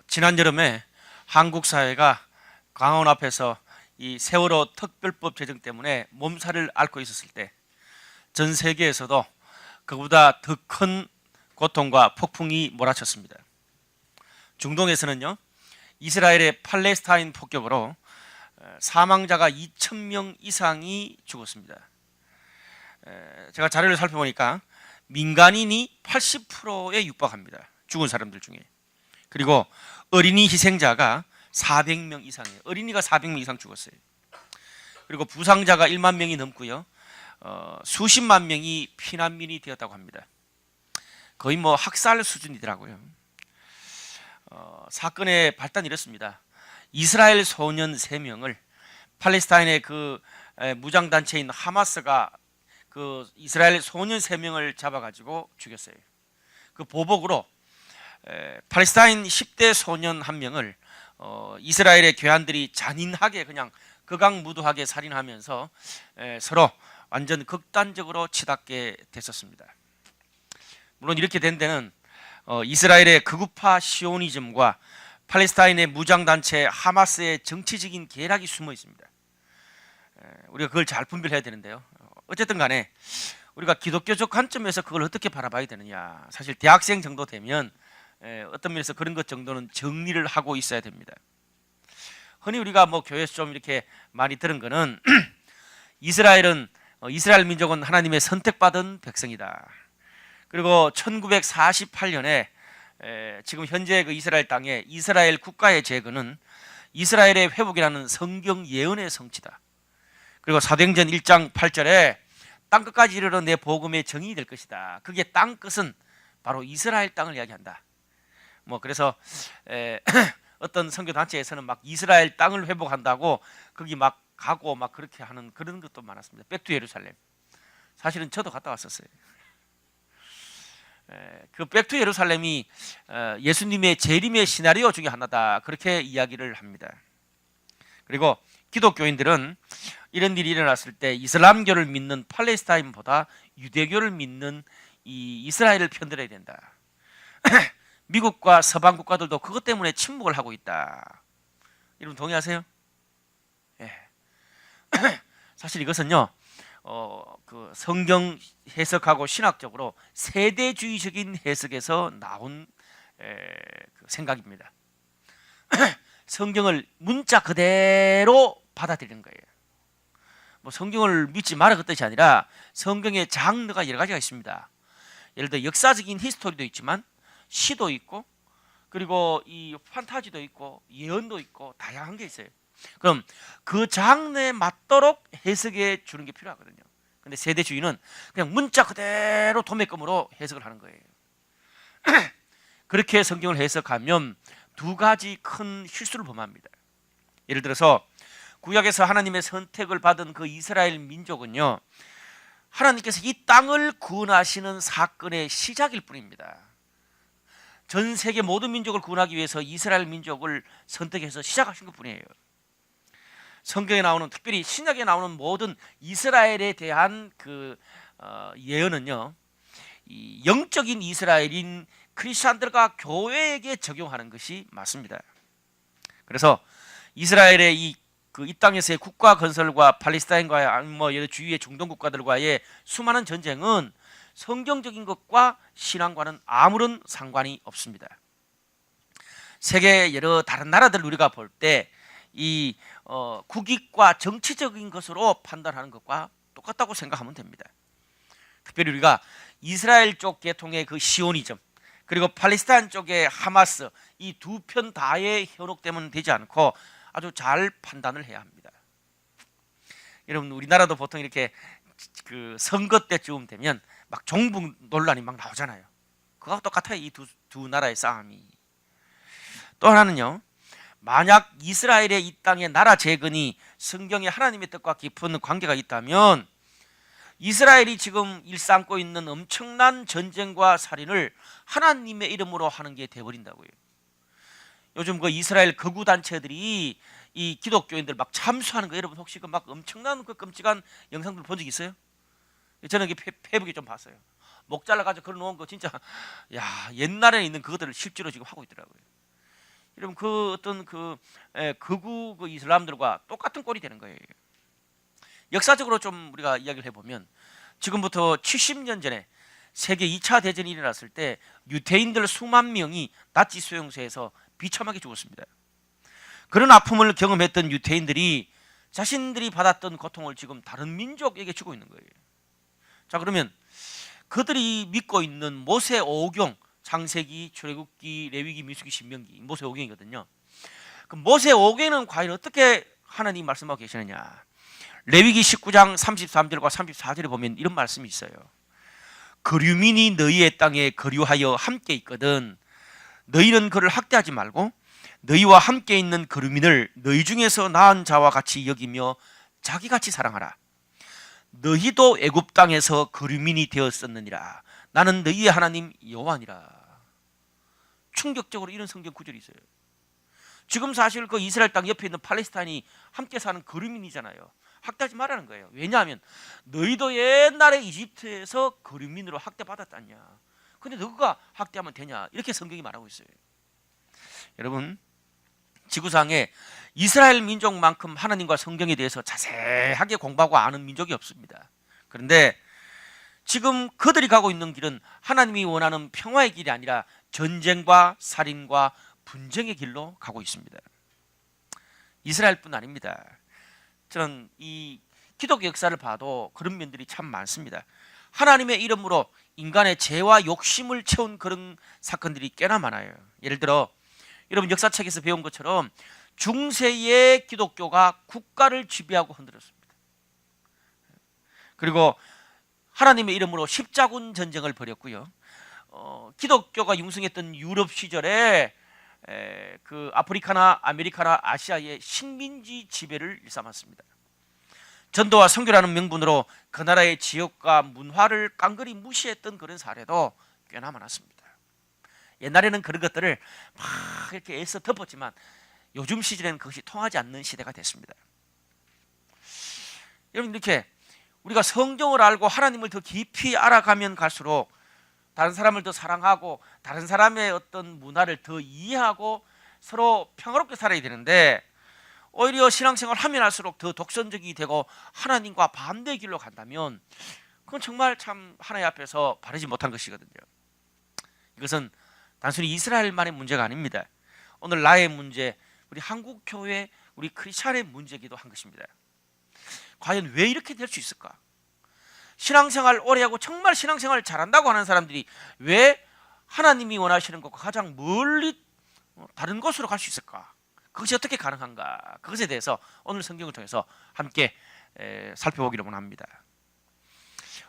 지난 여름에 한국 사회가 강원 앞에서 이 세월호 특별법 제정 때문에 몸살을 앓고 있었을 때 전 세계에서도 그보다 더 큰 고통과 폭풍이 몰아쳤습니다. 중동에서는요, 이스라엘의 팔레스타인 폭격으로 사망자가 2,000명 이상이 죽었습니다. 제가 자료를 살펴보니까 민간인이 80%에 육박합니다. 죽은 사람들 중에. 그리고 어린이 희생자가 400명 이상이에요. 어린이가 400명 이상 죽었어요. 그리고 부상자가 1만 명이 넘고요. 수십만 명이 피난민이 되었다고 합니다. 거의 뭐 학살 수준이더라고요. 사건의 발단이 이렇습니다. 이스라엘 소년 3명을 팔레스타인의 그 무장단체인 하마스가 그 이스라엘 소년 3명을 잡아가지고 죽였어요. 그 보복으로 팔레스타인 10대 소년 1명을 이스라엘의 교환들이 잔인하게 그냥 극악무도하게 살인하면서 서로 완전 극단적으로 치닫게 됐었습니다. 물론 이렇게 된 데는 이스라엘의 극우파 시오니즘과 팔레스타인의 무장단체 하마스의 정치적인 계략이 숨어 있습니다. 우리가 그걸 잘 분별해야 되는데요. 어쨌든 간에 우리가 기독교적 관점에서 그걸 어떻게 바라봐야 되느냐. 사실 대학생 정도 되면 어떤 면에서 그런 것 정도는 정리를 하고 있어야 됩니다. 흔히 우리가 뭐 교회에서 좀 이렇게 많이 들은 거는 이스라엘 민족은 하나님의 선택받은 백성이다. 그리고 1948년에 지금 현재 그 이스라엘 땅에 이스라엘 국가의 재건은 이스라엘의 회복이라는 성경 예언의 성취다. 그리고 사도행전 1장 8절에 땅끝까지 이르러 내 복음의 정인이 될 것이다. 그게 땅끝은 바로 이스라엘 땅을 이야기한다. 뭐 그래서 어떤 선교 단체에서는 막 이스라엘 땅을 회복한다고 거기 막 가고 막 그렇게 하는 그런 것도 많았습니다. 백투 예루살렘. 사실은 저도 갔다 왔었어요. 그 백투 예루살렘이 예수님의 재림의 시나리오 중에 하나다. 그렇게 이야기를 합니다. 그리고 기독교인들은 이런 일이 일어났을 때 이슬람교를 믿는 팔레스타인보다 유대교를 믿는 이 이스라엘을 편들어야 된다. 미국과 서방 국가들도 그것 때문에 침묵을 하고 있다. 여러분 동의하세요? 예. 사실 이것은요, 그 성경 해석하고 신학적으로 세대주의적인 해석에서 나온 그 생각입니다. 성경을 문자 그대로 받아들이는 거예요. 뭐 성경을 믿지 마라 그 뜻이 아니라 성경의 장르가 여러 가지가 있습니다. 예를 들어 역사적인 히스토리도 있지만 시도 있고 그리고 이 판타지도 있고 예언도 있고 다양한 게 있어요. 그럼 그 장르에 맞도록 해석해 주는 게 필요하거든요. 근데 세대주의는 그냥 문자 그대로 도매금으로 해석을 하는 거예요. 그렇게 성경을 해석하면 두 가지 큰 실수를 범합니다. 예를 들어서 구약에서 하나님의 선택을 받은 그 이스라엘 민족은요, 하나님께서 이 땅을 구원하시는 사건의 시작일 뿐입니다. 전 세계 모든 민족을 구원하기 위해서 이스라엘 민족을 선택해서 시작하신 것뿐이에요. 성경에 나오는, 특별히 신약에 나오는 모든 이스라엘에 대한 그 예언은요, 이 영적인 이스라엘인 크리스천들과 교회에게 적용하는 것이 맞습니다. 그래서 이스라엘의 이 땅에서의 국가 건설과 팔레스타인과의 뭐 여러 주위의 중동 국가들과의 수많은 전쟁은 성경적인 것과 신앙과는 아무런 상관이 없습니다. 세계 여러 다른 나라들 우리가 볼 때 이 국익과 정치적인 것으로 판단하는 것과 똑같다고 생각하면 됩니다. 특별히 우리가 이스라엘 쪽 계통의 그 시오니즘 그리고 팔레스타인 쪽의 하마스 이 두 편 다에 현혹되면 되지 않고 아주 잘 판단을 해야 합니다. 여러분 우리나라도 보통 이렇게 그 선거 때쯤 되면 막 종북 논란이 막 나오잖아요. 그거와 똑같아요. 이 두 나라의 싸움이. 또 하나는요, 만약 이스라엘의 이 땅의 나라 재건이 성경의 하나님의 뜻과 깊은 관계가 있다면 이스라엘이 지금 일삼고 있는 엄청난 전쟁과 살인을 하나님의 이름으로 하는 게 돼버린다고요. 요즘 그 이스라엘 극우 단체들이 이 기독교인들 막 참수하는 거 여러분 혹시 그 막 엄청난 그 끔찍한 영상들 본 적 있어요? 저는 이게 페북에 좀 봤어요. 목 잘라가지고 걸어놓은 거 진짜 야 옛날에 있는 그것들을 실제로 지금 하고 있더라고요. 여러분 그 어떤 극우 그 이슬람들과 똑같은 꼴이 되는 거예요. 역사적으로 좀 우리가 이야기를 해보면 지금부터 70년 전에 세계 2차 대전이 일어났을 때 유태인들 수만 명이 나치 수용소에서 비참하게 죽었습니다. 그런 아픔을 경험했던 유태인들이 자신들이 받았던 고통을 지금 다른 민족에게 주고 있는 거예요. 자, 그러면 그들이 믿고 있는 모세 5경, 창세기, 출애굽기, 레위기, 민수기, 신명기, 모세 5경이거든요. 그 모세 5경은 과연 어떻게 하나님 말씀하고 계시느냐? 레위기 19장 33절과 34절에 보면 이런 말씀이 있어요. 거류민이 너희의 땅에 거류하여 함께 있거든 너희는 그를 학대하지 말고 너희와 함께 있는 거류민을 너희 중에서 나은 자와 같이 여기며 자기같이 사랑하라. 너희도 애굽 땅에서 거류민이 되었었느니라. 나는 너희의 하나님 여호와니라. 충격적으로 이런 성경 구절이 있어요. 지금 사실 그 이스라엘 땅 옆에 있는 팔레스타인이 함께 사는 거류민이잖아요. 학대하지 말라는 거예요. 왜냐하면 너희도 옛날에 이집트에서 거류민으로 학대받았다냐. 근데 너가 학대하면 되냐. 이렇게 성경이 말하고 있어요. 여러분, 지구상에 이스라엘 민족만큼 하나님과 성경에 대해서 자세하게 공부하고 아는 민족이 없습니다. 그런데 지금 그들이 가고 있는 길은 하나님이 원하는 평화의 길이 아니라 전쟁과 살인과 분쟁의 길로 가고 있습니다. 이스라엘뿐 아닙니다. 저는 이 기독교 역사를 봐도 그런 면들이 참 많습니다. 하나님의 이름으로 인간의 죄와 욕심을 채운 그런 사건들이 꽤나 많아요. 예를 들어 여러분 역사책에서 배운 것처럼 중세의 기독교가 국가를 지배하고 흔들었습니다. 그리고 하나님의 이름으로 십자군 전쟁을 벌였고요. 기독교가 융성했던 유럽 시절에 그 아프리카나 아메리카나 아시아의 식민지 지배를 일삼았습니다. 전도와 선교라는 명분으로 그 나라의 지역과 문화를 깡그리 무시했던 그런 사례도 꽤나 많았습니다. 옛날에는 그런 것들을 막 이렇게 애써 덮었지만 요즘 시절에는 그것이 통하지 않는 시대가 됐습니다. 여러분 이렇게 우리가 성경을 알고 하나님을 더 깊이 알아가면 갈수록 다른 사람을 더 사랑하고 다른 사람의 어떤 문화를 더 이해하고 서로 평화롭게 살아야 되는데 오히려 신앙생활을 하면 할수록 더 독선적이 되고 하나님과 반대의 길로 간다면 그건 정말 참 하나님 앞에서 바르지 못한 것이거든요. 이것은 단순히 이스라엘만의 문제가 아닙니다. 오늘 나의 문제, 우리 한국교회, 우리 크리스찬의 문제이기도 한 것입니다. 과연 왜 이렇게 될 수 있을까? 신앙생활 오래 하고 정말 신앙생활 잘한다고 하는 사람들이 왜 하나님이 원하시는 것과 가장 멀리 다른 곳으로 갈 수 있을까? 그것이 어떻게 가능한가? 그것에 대해서 오늘 성경을 통해서 함께 살펴보기를 원합니다.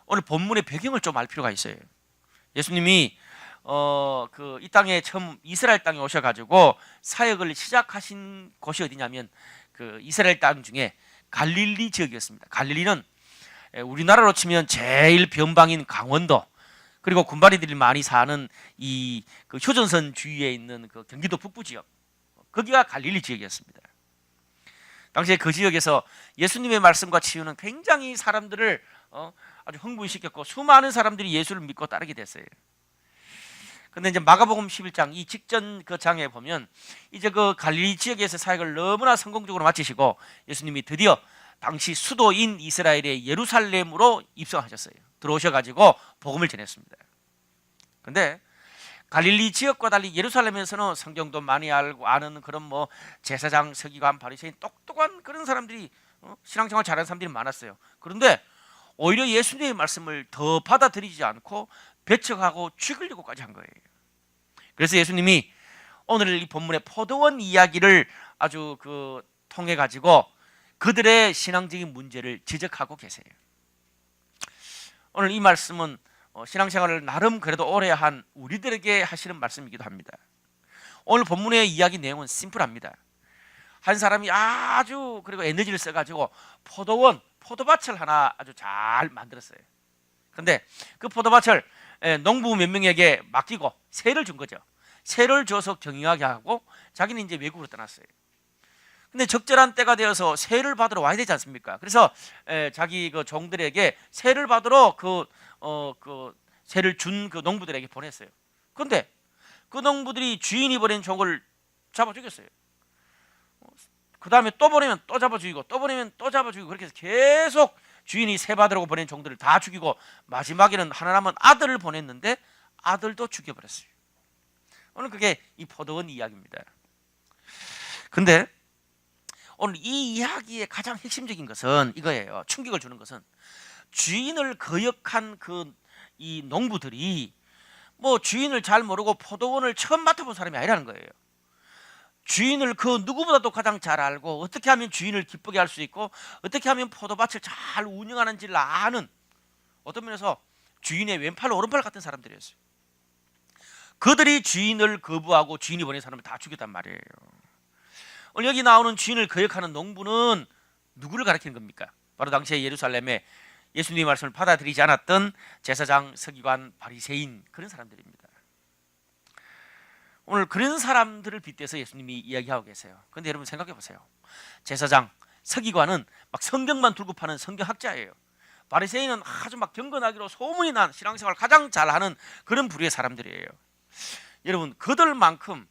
오늘 본문의 배경을 좀 알 필요가 있어요. 예수님이 이 땅에 처음 이스라엘 땅에 오셔가지고 사역을 시작하신 곳이 어디냐면 그 이스라엘 땅 중에 갈릴리 지역이었습니다. 갈릴리는 우리나라로 치면 제일 변방인 강원도 그리고 군바리들이 많이 사는 그 효전선 주위에 있는 그 경기도 북부 지역 거기가 갈릴리 지역이었습니다. 당시에 그 지역에서 예수님의 말씀과 치유는 굉장히 사람들을 아주 흥분시켰고 수많은 사람들이 예수를 믿고 따르게 됐어요. 근데 이제 마가복음 11장 이 직전 그 장에 보면 이제 그 갈릴리 지역에서 사역을 너무나 성공적으로 마치시고 예수님이 드디어 당시 수도인 이스라엘의 예루살렘으로 입성하셨어요. 들어오셔가지고 복음을 전했습니다. 근데 갈릴리 지역과 달리 예루살렘에서는 성경도 많이 알고 아는 그런 뭐 제사장, 서기관, 바리새인 똑똑한 그런 사람들이 신앙생활 잘하는 사람들이 많았어요. 그런데 오히려 예수님의 말씀을 더 받아들이지 않고 배척하고 죽이려고까지 한 거예요. 그래서 예수님이 오늘 이 본문의 포도원 이야기를 아주 통해 가지고 그들의 신앙적인 문제를 지적하고 계세요. 오늘 이 말씀은 신앙생활을 나름 그래도 오래 한 우리들에게 하시는 말씀이기도 합니다. 오늘 본문의 이야기 내용은 심플합니다. 한 사람이 아주 그리고 에너지를 써가지고 포도밭을 하나 아주 잘 만들었어요. 근데 그 포도밭을 농부 몇 명에게 맡기고 세를 준 거죠. 세를 줘서 경영하게 하고 자기는 이제 외국으로 떠났어요. 근데 적절한 때가 되어서 세를 받으러 와야 되지 않습니까? 그래서 자기 그 종들에게 세를 받으러 그 세를 준 그 농부들에게 보냈어요. 그런데 그 농부들이 주인이 보낸 종을 잡아 죽였어요. 그 다음에 또 보내면 또 잡아 죽이고 또 보내면 또 잡아 죽이고 그렇게 해서 계속 주인이 세 받으라고 보낸 종들을 다 죽이고 마지막에는 하나 남은 아들을 보냈는데 아들도 죽여버렸어요. 오늘 그게 이 포도원 이야기입니다. 근데 오늘 이 이야기의 가장 핵심적인 것은 이거예요. 충격을 주는 것은 주인을 거역한 이 농부들이 뭐 주인을 잘 모르고 포도원을 처음 맡아본 사람이 아니라는 거예요. 주인을 그 누구보다도 가장 잘 알고 어떻게 하면 주인을 기쁘게 할 수 있고 어떻게 하면 포도밭을 잘 운영하는지를 아는, 어떤 면에서 주인의 왼팔 오른팔 같은 사람들이었어요. 그들이 주인을 거부하고 주인이 보낸 사람을 다 죽였단 말이에요. 오늘 여기 나오는 주인을 거역하는 농부는 누구를 가리키는 겁니까? 바로 당시에 예루살렘에 예수님의 말씀을 받아들이지 않았던 제사장, 서기관, 바리새인, 그런 사람들입니다. 오늘 그런 사람들을 빗대서 예수님이 이야기하고 계세요. 그런데 여러분 생각해 보세요. 제사장, 서기관은 막 성경만 들고 파는 성경학자예요. 바리새인은 아주 막 경건하기로 소문이 난 신앙생활을 가장 잘하는 그런 부류의 사람들이에요. 여러분, 그들만큼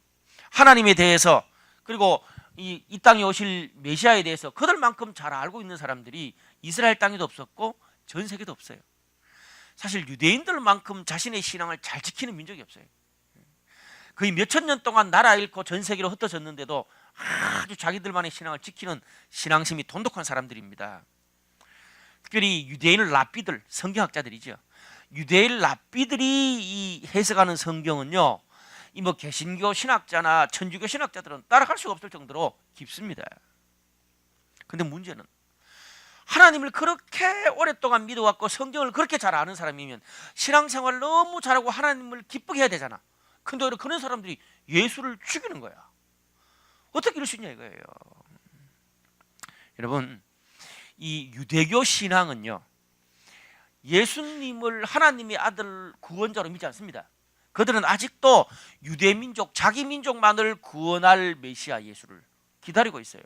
하나님에 대해서, 그리고 이 땅에 오실 메시아에 대해서 그들만큼 잘 알고 있는 사람들이 이스라엘 땅에도 없었고 전 세계도 없어요. 사실 유대인들만큼 자신의 신앙을 잘 지키는 민족이 없어요. 거의 몇천 년 동안 나라 잃고 전 세계로 흩어졌는데도 아주 자기들만의 신앙을 지키는 신앙심이 돈독한 사람들입니다. 특별히 유대인 랍비들, 성경학자들이죠. 유대인 랍비들이 이 해석하는 성경은요, 이 뭐 개신교 신학자나 천주교 신학자들은 따라갈 수가 없을 정도로 깊습니다. 근데 문제는 하나님을 그렇게 오랫동안 믿어왔고 성경을 그렇게 잘 아는 사람이면 신앙생활을 너무 잘하고 하나님을 기쁘게 해야 되잖아. 근데 오히려 그런 사람들이 예수를 죽이는 거야. 어떻게 이럴 수 있냐 이거예요. 여러분, 이 유대교 신앙은요, 예수님을 하나님의 아들 구원자로 믿지 않습니다. 그들은 아직도 유대 민족, 자기 민족만을 구원할 메시아 예수를 기다리고 있어요.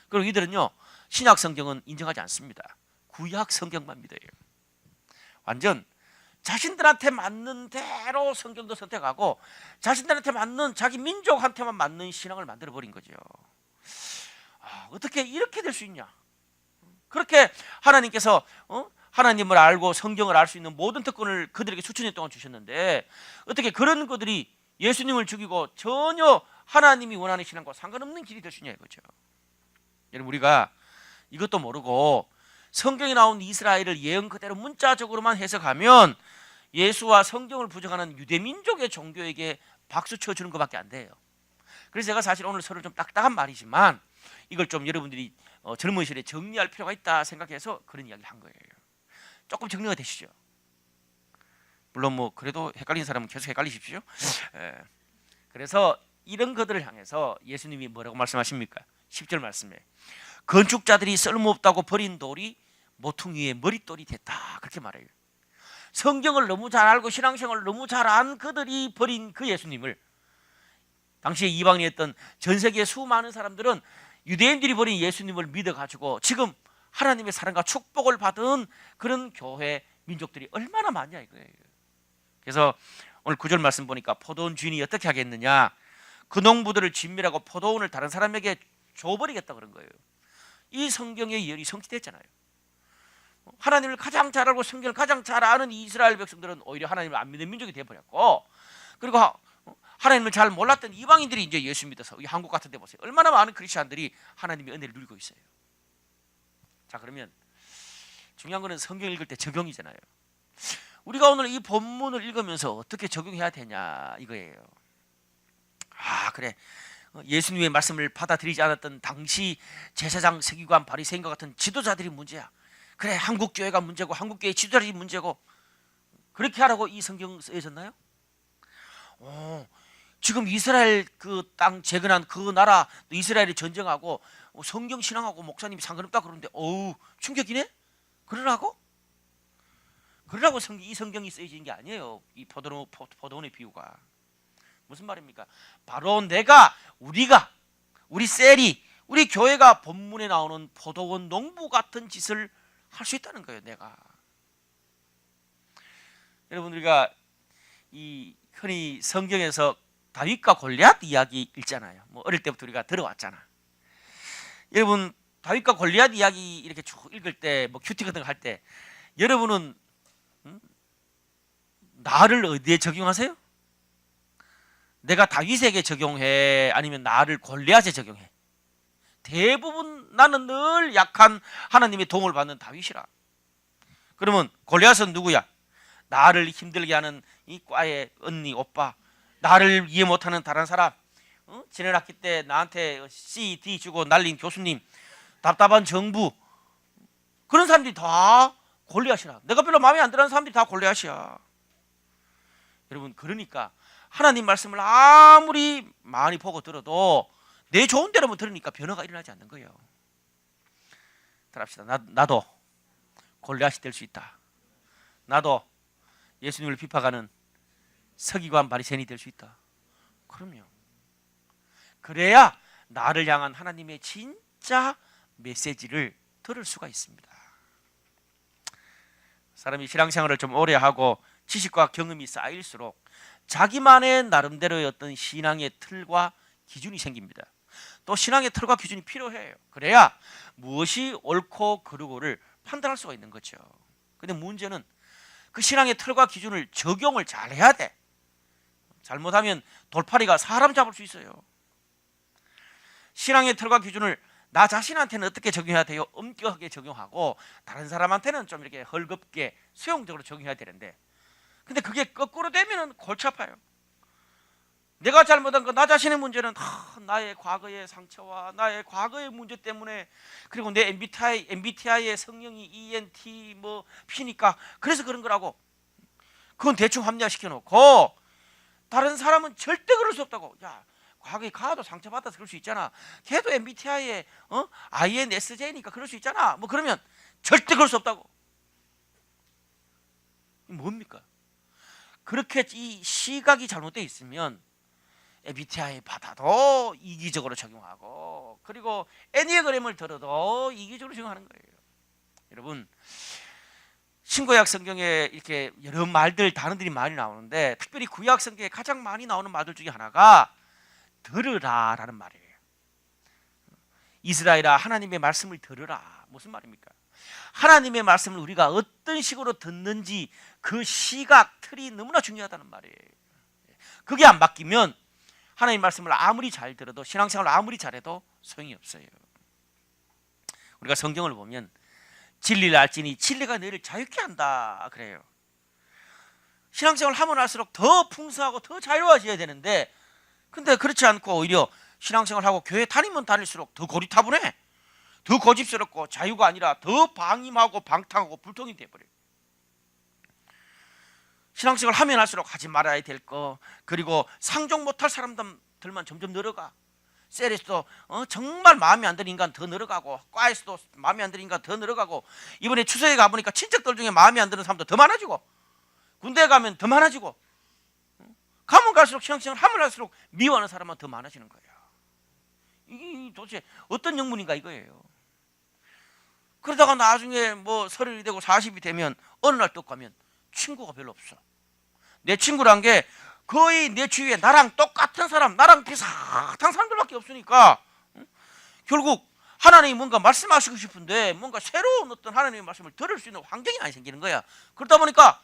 그리고 이들은요, 신약 성경은 인정하지 않습니다. 구약 성경만 믿어요. 완전 자신들한테 맞는 대로 성경도 선택하고 자신들한테 맞는, 자기 민족한테만 맞는 신앙을 만들어 버린 거죠. 어떻게 이렇게 될 수 있냐? 그렇게 하나님께서 하나님을 알고 성경을 알 수 있는 모든 특권을 그들에게 수천 년 동안 주셨는데 어떻게 그런 그들이 예수님을 죽이고 전혀 하나님이 원하는 신앙과 상관없는 길이 될 수 있냐 이거죠. 여러분, 우리가 이것도 모르고 성경에 나온 이스라엘을 예언 그대로 문자적으로만 해석하면 예수와 성경을 부정하는 유대민족의 종교에게 박수 쳐주는 것밖에 안 돼요. 그래서 제가 사실 오늘 서로 좀 딱딱한 말이지만 이걸 좀 여러분들이 젊은 시절에 정리할 필요가 있다 생각해서 그런 이야기를 한 거예요. 조금 정리가 되시죠? 물론 뭐 그래도 헷갈리는 사람은 계속 헷갈리십시오. 그래서 이런 것들을 향해서 예수님이 뭐라고 말씀하십니까? 10절 말씀에 건축자들이 쓸모없다고 버린 돌이 모퉁이 위에 머릿돌이 됐다, 그렇게 말해요. 성경을 너무 잘 알고 신앙생활을 너무 잘 안 그들이 버린 그 예수님을 당시에 이방인이었던 전 세계의 수많은 사람들은 유대인들이 버린 예수님을 믿어가지고 지금 하나님의 사랑과 축복을 받은 그런 교회 민족들이 얼마나 많냐 이거예요. 그래서 오늘 9절 말씀 보니까 포도원 주인이 어떻게 하겠느냐, 그 농부들을 진멸하고 포도원을 다른 사람에게 줘버리겠다 그런 거예요. 이 성경의 예언이 성취됐잖아요. 하나님을 가장 잘 알고 성경을 가장 잘 아는 이스라엘 백성들은 오히려 하나님을 안 믿는 민족이 되어버렸고, 그리고 하나님을 잘 몰랐던 이방인들이 이제 예수 믿어서, 한국 같은 데 보세요. 얼마나 많은 크리스찬들이 하나님의 은혜를 누리고 있어요. 자, 그러면 중요한 거는 성경 읽을 때 적용이잖아요. 우리가 오늘 이 본문을 읽으면서 어떻게 적용해야 되냐 이거예요. 그래, 예수님의 말씀을 받아들이지 않았던 당시 제사장, 서기관, 바리새인과 같은 지도자들이 문제야. 그래, 한국 교회가 문제고 한국 교회 지도자들이 문제고, 그렇게 하라고 이 성경 쓰여졌나요? 지금 이스라엘 그 땅 재건한 그 나라 이스라엘이 전쟁하고 성경 신앙하고 목사님이 상관없다 그러는데 충격이네? 그러라고 이 성경이 쓰여진 게 아니에요. 이 포도원의 비유가 무슨 말입니까? 바로 우리 셀이, 우리 교회가 본문에 나오는 포도원 농부 같은 짓을 할 수 있다는 거예요. 내가, 여러분, 우리가 이 흔히 성경에서 다윗과 골리앗 이야기 읽잖아요. 뭐 어릴 때부터 우리가 들어왔잖아. 여러분 다윗과 골리앗 이야기 이렇게 쭉 읽을 때 뭐 큐티 같은 거 할 때 여러분은 나를 어디에 적용하세요? 내가 다윗에게 적용해? 아니면 나를 골리앗에 적용해? 대부분 나는 늘 약한 하나님의 도움을 받는 다윗이라. 그러면 골리앗은 누구야? 나를 힘들게 하는 이 과의 언니 오빠, 나를 이해 못하는 다른 사람, 지난 학기 때 나한테 C, D 주고 날린 교수님, 답답한 정부, 그런 사람들이 다 골리앗이라. 내가 별로 마음에 안 드는 사람들이 다 골리앗이야. 여러분 그러니까 하나님 말씀을 아무리 많이 보고 들어도 내 좋은 대로만 들으니까 변화가 일어나지 않는 거예요. 들합시다. 나도 골리앗이 될 수 있다. 나도 예수님을 비판하는 서기관 바리새인이 될 수 있다. 그럼요. 그래야 나를 향한 하나님의 진짜 메시지를 들을 수가 있습니다. 사람이 신앙생활을 좀 오래 하고 지식과 경험이 쌓일수록 자기만의 나름대로의 어떤 신앙의 틀과 기준이 생깁니다. 또 신앙의 틀과 기준이 필요해요. 그래야 무엇이 옳고 그르고를 판단할 수가 있는 거죠. 근데 문제는 그 신앙의 틀과 기준을 적용을 잘 해야 돼. 잘못하면 돌팔이가 사람 잡을 수 있어요. 신앙의 틀과 기준을 나 자신한테는 어떻게 적용해야 돼요? 엄격하게 적용하고 다른 사람한테는 좀 이렇게 헐겁게 수용적으로 적용해야 되는데, 근데 그게 거꾸로 되면은 골치 아파요. 내가 잘못한 거, 나 자신의 문제는 나의 과거의 상처와 나의 과거의 문제 때문에, 그리고 내 MBTI의 성령이 ENT 뭐 P니까 그래서 그런 거라고 그건 대충 합리화시켜 놓고, 다른 사람은 절대 그럴 수 없다고. 야, 과거에 가도 상처받아서 그럴 수 있잖아. 걔도 MBTI의 INSJ니까 그럴 수 있잖아. 뭐 그러면 절대 그럴 수 없다고. 뭡니까? 그렇게 이 시각이 잘못되어 있으면 MBTI 받아도 이기적으로 적용하고, 그리고 애니어그램을 들어도 이기적으로 적용하는 거예요. 여러분, 신구약 성경에 이렇게 여러 말들, 단어들이 많이 나오는데, 특별히 구약 성경에 가장 많이 나오는 말들 중에 하나가 들으라라는 말이에요. 이스라엘아, 하나님의 말씀을 들으라. 무슨 말입니까? 하나님의 말씀을 우리가 어떤 식으로 듣는지 그 시각, 틀이 너무나 중요하다는 말이에요. 그게 안 바뀌면 하나님 말씀을 아무리 잘 들어도, 신앙생활을 아무리 잘해도 소용이 없어요. 우리가 성경을 보면 진리를 알지니 진리가 너희를 자유케 한다 그래요. 신앙생활을 하면 할수록 더 풍성하고 더 자유로워져야 되는데, 근데 그렇지 않고 오히려 신앙생활하고 교회 다니면 다닐수록 더 고리타분해, 더 고집스럽고 자유가 아니라 더 방임하고 방탕하고 불통이 돼버려요. 신앙생활 하면 할수록 하지 말아야 될 거, 그리고 상종 못할 사람들만 점점 늘어가. 셀에서도 정말 마음에 안 드는 인간 더 늘어가고, 과에서도 마음에 안 드는 인간 더 늘어가고, 이번에 추석에 가보니까 친척들 중에 마음에 안 드는 사람도 더 많아지고, 군대에 가면 더 많아지고, 가면 갈수록 신앙생활 하면 할수록 미워하는 사람만 더 많아지는 거예요. 이게 도대체 어떤 영문인가 이거예요. 그러다가 나중에 뭐 30이 되고 40이 되면 어느 날 떡 가면 친구가 별로 없어. 내 친구란 게 거의 내 주위에 나랑 똑같은 사람, 나랑 비슷한 사람들밖에 없으니까 결국 하나님이 뭔가 말씀하시고 싶은데 뭔가 새로운 어떤 하나님의 말씀을 들을 수 있는 환경이 안 생기는 거야. 그러다 보니까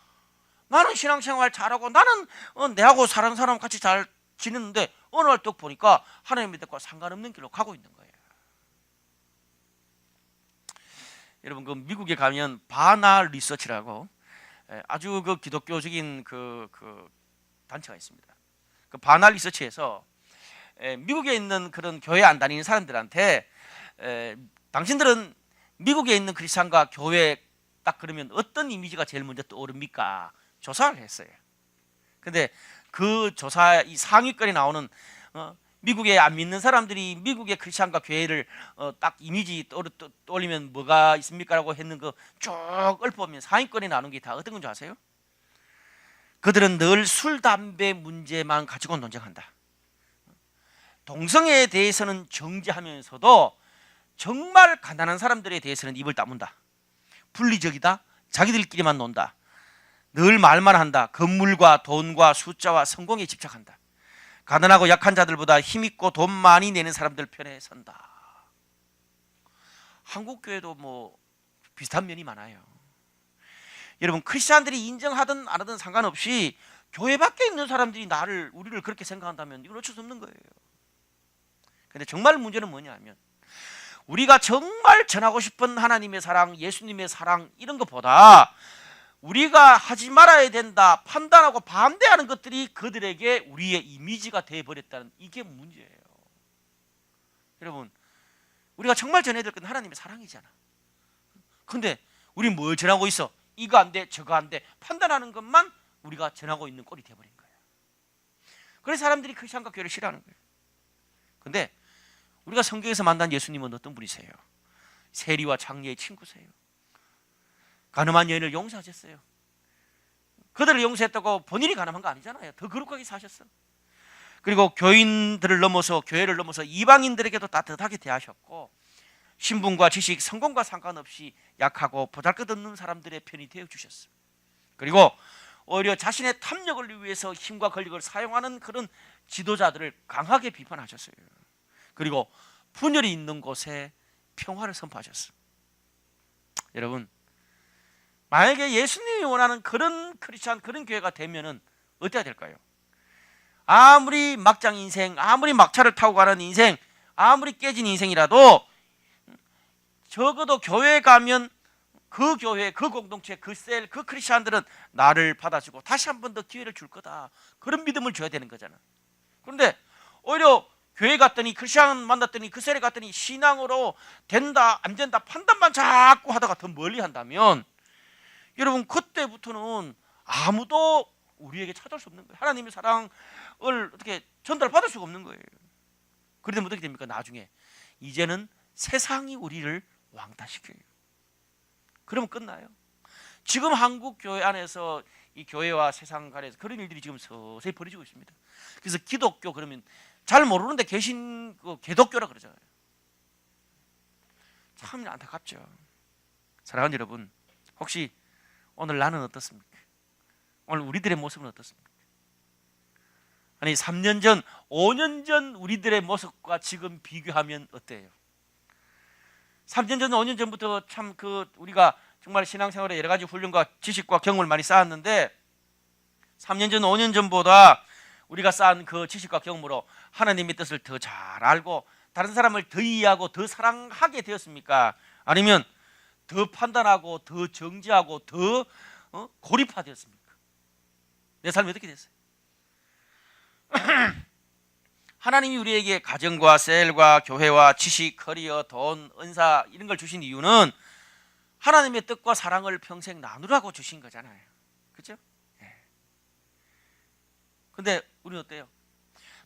나는 신앙생활 잘하고, 나는 내하고 사는 사람 같이 잘 지냈는데 어느 날 떡 보니까 하나님의 뜻과 상관없는 길로 가고 있는 거예요. 여러분, 그 미국에 가면 바나 리서치라고 아주 그 기독교적인 그 단체가 있습니다. 그 바나 리서치에서 미국에 있는 그런 교회 안 다니는 사람들한테 당신들은 미국에 있는 크리스찬과 교회 딱 그러면 어떤 이미지가 제일 먼저 떠오릅니까? 조사를 했어요. 근데 그 조사 이 상위권에 나오는 미국에 안 믿는 사람들이 미국의 크리스찬과 교회를 딱 이미지 떠올리면 뭐가 있습니까라고 했는 거 쭉 읊어보면 상위권에 나오는 게 다 어떤 건지 아세요? 그들은 늘 술, 담배 문제만 가지고 논쟁한다. 동성애에 대해서는 정죄하면서도 정말 가난한 사람들에 대해서는 입을 다문다. 분리적이다. 자기들끼리만 논다. 늘 말만 한다. 건물과 돈과 숫자와 성공에 집착한다. 가난하고 약한 자들보다 힘있고 돈 많이 내는 사람들 편에 선다. 한국 교회도 뭐 비슷한 면이 많아요. 여러분, 크리스찬들이 인정하든 안 하든 상관없이 교회 밖에 있는 사람들이 우리를 그렇게 생각한다면 이건 어쩔 수 없는 거예요. 근데 정말 문제는 뭐냐면, 우리가 정말 전하고 싶은 하나님의 사랑, 예수님의 사랑, 이런 것보다 우리가 하지 말아야 된다 판단하고 반대하는 것들이 그들에게 우리의 이미지가 되어버렸다는, 이게 문제예요. 여러분, 우리가 정말 전해야 될 건 하나님의 사랑이잖아. 근데 우리 뭘 전하고 있어? 이거 안 돼, 저거 안 돼, 판단하는 것만 우리가 전하고 있는 꼴이 되어버린 거예요. 그래서 사람들이 크리스천과 교회를 싫어하는 거예요. 근데 우리가 성경에서 만난 예수님은 어떤 분이세요? 세리와 장녀의 친구세요. 가늠한 여인을 용서하셨어요. 그들을 용서했다고 본인이 가늠한 거 아니잖아요. 더 거룩하게 사셨어. 그리고 교인들을 넘어서, 교회를 넘어서 이방인들에게도 따뜻하게 대하셨고, 신분과 지식, 성공과 상관없이 약하고 보잘것없는 사람들의 편이 되어주셨어요. 그리고 오히려 자신의 탐욕을 위해서 힘과 권력을 사용하는 그런 지도자들을 강하게 비판하셨어요. 그리고 분열이 있는 곳에 평화를 선포하셨어요. 여러분, 만약에 예수님이 원하는 그런 크리스찬, 그런 교회가 되면은 어때야 될까요? 아무리 막장 인생, 아무리 막차를 타고 가는 인생, 아무리 깨진 인생이라도 적어도 교회에 가면 그 교회, 그 공동체, 그 셀, 그 크리스찬들은 나를 받아주고 다시 한 번 더 기회를 줄 거다, 그런 믿음을 줘야 되는 거잖아. 그런데 오히려 교회 갔더니, 크리스찬 만났더니, 그 셀에 갔더니 신앙으로 된다 안 된다 판단만 자꾸 하다가 더 멀리 한다면, 여러분, 그때부터는 아무도 우리에게 찾아올 수 없는 거예요. 하나님의 사랑을 어떻게 전달받을 수가 없는 거예요. 그러면 어떻게 됩니까? 나중에 이제는 세상이 우리를 왕따시켜요. 그러면 끝나요. 지금 한국 교회 안에서 이 교회와 세상 간에서 그런 일들이 지금 서서히 벌어지고 있습니다. 그래서 기독교, 그러면 잘 모르는데 개신, 개독교라 그러잖아요. 참 안타깝죠. 사랑하는 여러분, 혹시 오늘 나는 어떻습니까? 오늘 우리들의 모습은 어떻습니까? 아니, 3년 전, 5년 전 우리들의 모습과 지금 비교하면 어때요? 3년 전, 5년 전부터 참 우리가 정말 신앙생활에 여러 가지 훈련과 지식과 경험을 많이 쌓았는데, 3년 전, 5년 전보다 우리가 쌓은 그 지식과 경험으로 하나님의 뜻을 더 잘 알고 다른 사람을 더 이해하고 더 사랑하게 되었습니까? 아니면 더 판단하고 더 정죄하고 더 고립화되었습니까? 내 삶이 어떻게 됐어요? 하나님이 우리에게 가정과 셀과 교회와 지식, 커리어, 돈, 은사 이런 걸 주신 이유는 하나님의 뜻과 사랑을 평생 나누라고 주신 거잖아요. 그렇죠? 근데 우리는 어때요?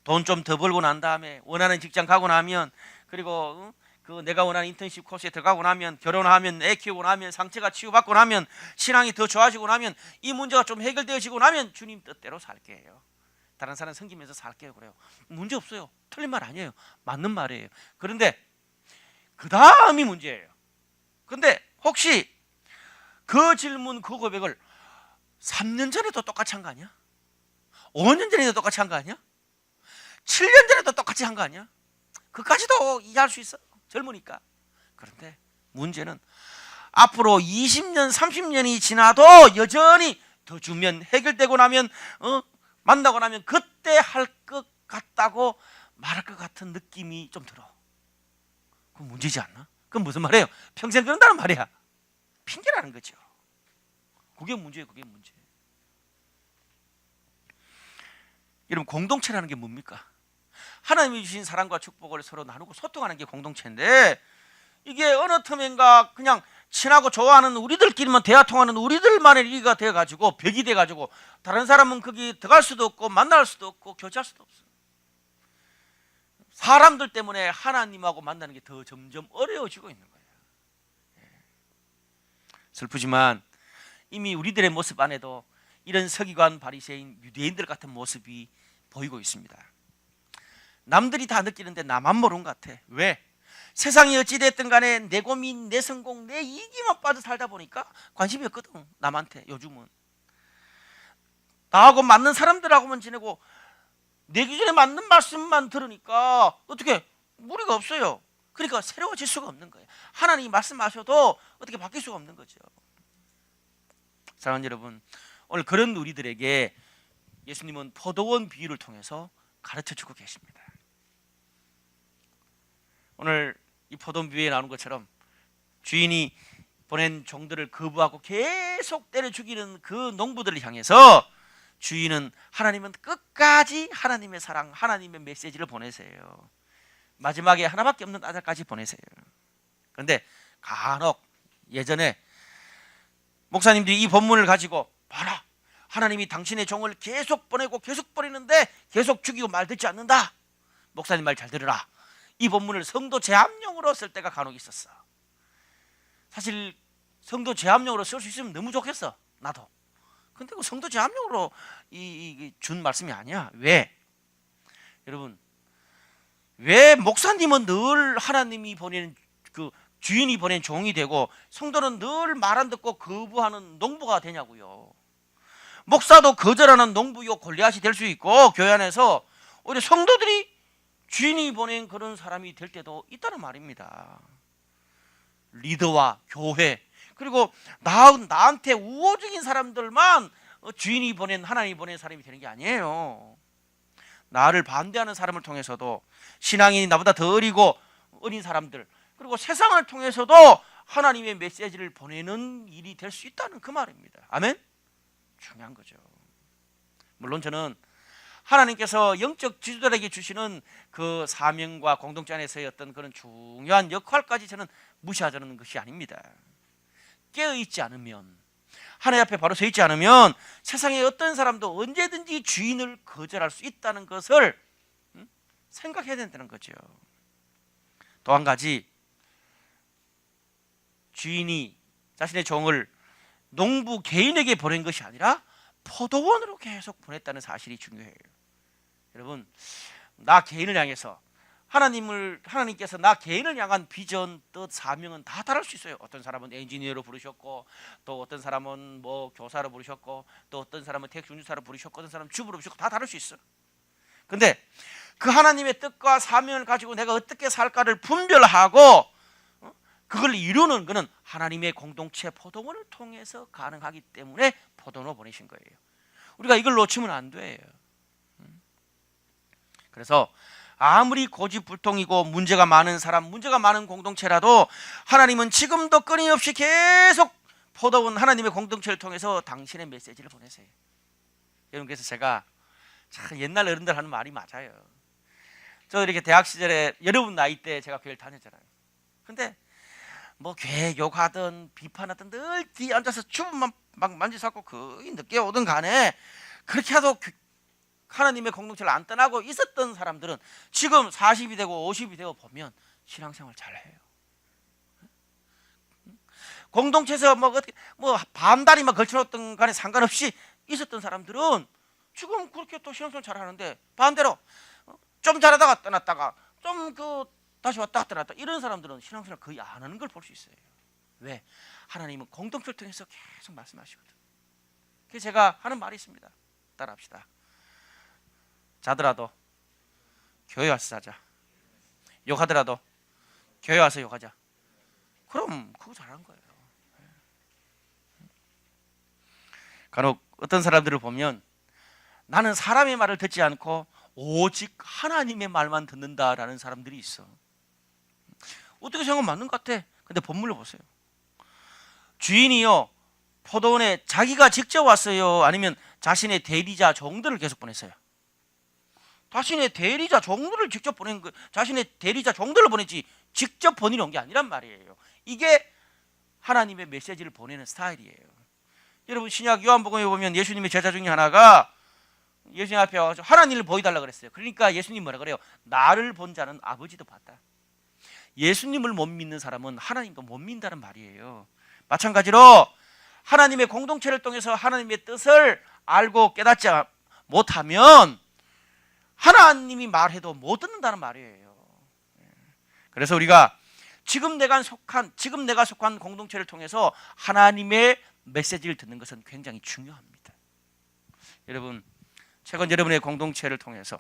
돈 좀 더 벌고 난 다음에 원하는 직장 가고 나면, 그리고 내가 원하는 인턴십 코스에 들어가고 나면, 결혼하면, 애 키우고 나면, 상처가 치유받고 나면, 신앙이 더 좋아지고 나면, 이 문제가 좀 해결되어지고 나면 주님 뜻대로 살게요. 다른 사람 섬기면서 살게요. 그래요. 문제 없어요. 틀린 말 아니에요. 맞는 말이에요. 그런데 그 다음이 문제예요. 근데 혹시 그 질문, 그 고백을 3년 전에도 똑같이 한 거 아니야? 5년 전에도 똑같이 한 거 아니야? 7년 전에도 똑같이 한 거 아니야? 그까지도 이해할 수 있어. 젊으니까. 그런데 문제는 앞으로 20년, 30년이 지나도 여전히 더 주면, 해결되고 나면, 만나고 나면 그때 할 것 같다고 말할 것 같은 느낌이 좀 들어. 그건 문제지 않나? 그건 무슨 말이에요? 평생 그런다는 말이야. 핑계라는 거죠. 그게 문제예요. 그게 문제. 여러분, 공동체라는 게 뭡니까? 하나님이 주신 사랑과 축복을 서로 나누고 소통하는 게 공동체인데, 이게 어느 틈인가 그냥 친하고 좋아하는 우리들끼리만 대화 통하는 우리들만의 리가 돼가지고 벽이 돼가지고 다른 사람은 거기 들어갈 수도 없고 만날 수도 없고 교제할 수도 없어. 사람들 때문에 하나님하고 만나는 게 더 점점 어려워지고 있는 거예요. 슬프지만 이미 우리들의 모습 안에도 이런 서기관, 바리새인, 유대인들 같은 모습이 보이고 있습니다. 남들이 다 느끼는데 나만 모르는 것 같아. 왜? 세상이 어찌됐든 간에 내 고민, 내 성공, 내 이기만 빠져 살다 보니까 관심이 없거든. 남한테 요즘은. 나하고 맞는 사람들하고만 지내고 내 기준에 맞는 말씀만 들으니까 어떻게 무리가 없어요. 그러니까 새로워질 수가 없는 거예요. 하나님이 말씀하셔도 어떻게 바뀔 수가 없는 거죠. 사랑하는 여러분, 오늘 그런 우리들에게 예수님은 포도원 비유를 통해서 가르쳐주고 계십니다. 오늘 이 포도원 비유에 나오는 것처럼 주인이 보낸 종들을 거부하고 계속 때려 죽이는 그 농부들을 향해서 주인은, 하나님은 끝까지 하나님의 사랑, 하나님의 메시지를 보내세요. 마지막에 하나밖에 없는 아들까지 보내세요. 그런데 간혹 예전에 목사님들이 이 본문을 가지고, 봐라, 하나님이 당신의 종을 계속 보내고 계속 보내는데 계속 죽이고 말 듣지 않는다. 목사님 말 잘 들으라. 이 본문을 성도 제압용으로 쓸 때가 간혹 있었어. 사실 성도 제압용으로 쓸 수 있으면 너무 좋겠어, 나도. 근데 그 성도 제압용으로 준 말씀이 아니야. 왜? 여러분, 왜 목사님은 늘 하나님이 보내는 그 주인이 보낸 종이 되고 성도는 늘 말 안 듣고 거부하는 농부가 되냐고요. 목사도 거절하는 농부요 골리앗이 될 수 있고, 교회 안에서 오히려 성도들이 주인이 보낸 그런 사람이 될 때도 있다는 말입니다. 리더와 교회, 그리고 나한테 우호적인 사람들만 주인이 보낸, 하나님이 보낸 사람이 되는 게 아니에요. 나를 반대하는 사람을 통해서도, 신앙이 나보다 더 어린 사람들, 그리고 세상을 통해서도 하나님의 메시지를 보내는 일이 될 수 있다는 그 말입니다. 아멘? 중요한 거죠. 물론 저는 하나님께서 영적 지도자에게 주시는 그 사명과 공동체 안에서의 어떤 그런 중요한 역할까지 저는 무시하자는 것이 아닙니다. 깨어있지 않으면, 하나님 앞에 바로 서 있지 않으면 세상의 어떤 사람도 언제든지 주인을 거절할 수 있다는 것을 생각해야 된다는 거죠. 또 한 가지, 주인이 자신의 종을 농부 개인에게 보낸 것이 아니라 포도원으로 계속 보냈다는 사실이 중요해요. 여러분, 나 개인을 향해서 하나님께서 나 개인을 향한 비전, 뜻, 사명은 다 다를 수 있어요. 어떤 사람은 엔지니어로 부르셨고, 또 어떤 사람은 뭐 교사로 부르셨고, 또 어떤 사람은 택시 운전사로 부르셨고, 어떤 사람은 주부로 부르셨고, 다 다를 수 있어. 근데 그 하나님의 뜻과 사명을 가지고 내가 어떻게 살까를 분별하고 그걸 이루는 것은 하나님의 공동체 포도원을 통해서 가능하기 때문에 포도원으로 보내신 거예요. 우리가 이걸 놓치면 안 돼요. 그래서 아무리 고집불통이고 문제가 많은 사람, 문제가 많은 공동체라도 하나님은 지금도 끊임없이 계속 포도원, 하나님의 공동체를 통해서 당신의 메시지를 보내세요. 여러분, 그래서 제가 참 옛날 어른들 하는 말이 맞아요. 저 이렇게 대학 시절에 여러분 나이 때 제가 교회를 다녔잖아요. 근데 뭐 교회 욕하든 비판하든 늘 뒤에 앉아서 주문만 막 만지작고 거의 늦게 오든 간에 그렇게 해도 하나님의 공동체를 안 떠나고 있었던 사람들은 지금 40이 되고 50이 되고 보면 신앙생활 잘해요. 공동체에서 뭐 반다리만 걸쳐놓던 간에 상관없이 있었던 사람들은 지금 그렇게 또 신앙생활 잘하는데, 반대로 좀 잘하다가 떠났다가 좀 다시 왔다 갔다 이런 사람들은 신앙생활 거의 안 하는 걸 볼 수 있어요. 왜? 하나님은 공동체를 통해서 계속 말씀하시거든. 그래서 제가 하는 말이 있습니다. 따라합시다. 자더라도 교회 와서 자자. 욕하더라도 교회 와서 욕하자. 그럼 그거 잘하는 거예요. 간혹 어떤 사람들을 보면 나는 사람의 말을 듣지 않고 오직 하나님의 말만 듣는다라는 사람들이 있어. 어떻게 생각하면 맞는 것 같아. 근데 본문을 보세요. 주인이요 포도원에 자기가 직접 왔어요, 아니면 자신의 대리자 종들을 계속 보냈어요? 자신의 대리자 종들을 직접 보낸 거, 자신의 대리자 종들을 보냈지 직접 본인이 온 게 아니란 말이에요. 이게 하나님의 메시지를 보내는 스타일이에요. 여러분, 신약 요한복음에 보면 예수님의 제자 중에 하나가 예수님 앞에 와서 하나님을 보여달라 그랬어요. 그러니까 예수님 뭐라 그래요? 나를 본 자는 아버지도 봤다. 예수님을 못 믿는 사람은 하나님도 못 믿는다는 말이에요. 마찬가지로 하나님의 공동체를 통해서 하나님의 뜻을 알고 깨닫지 못하면 하나님이 말해도 못 듣는다는 말이에요. 그래서 우리가 지금 내가 속한 공동체를 통해서 하나님의 메시지를 듣는 것은 굉장히 중요합니다. 여러분, 최근 여러분의 공동체를 통해서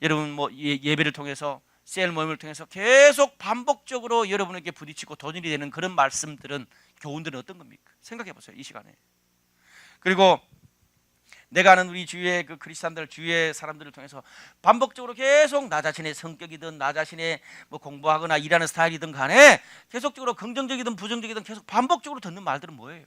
여러분 뭐 예배를 통해서 셀 모임을 통해서 계속 반복적으로 여러분에게 부딪히고 도전이 되는 그런 말씀들은, 교훈들은 어떤 겁니까? 생각해 보세요, 이 시간에. 그리고 내가 아는 우리 주위의 그 크리스찬들, 주위의 사람들을 통해서 반복적으로 계속 나 자신의 성격이든 나 자신의 뭐 공부하거나 일하는 스타일이든 간에 계속적으로 긍정적이든 부정적이든 계속 반복적으로 듣는 말들은 뭐예요?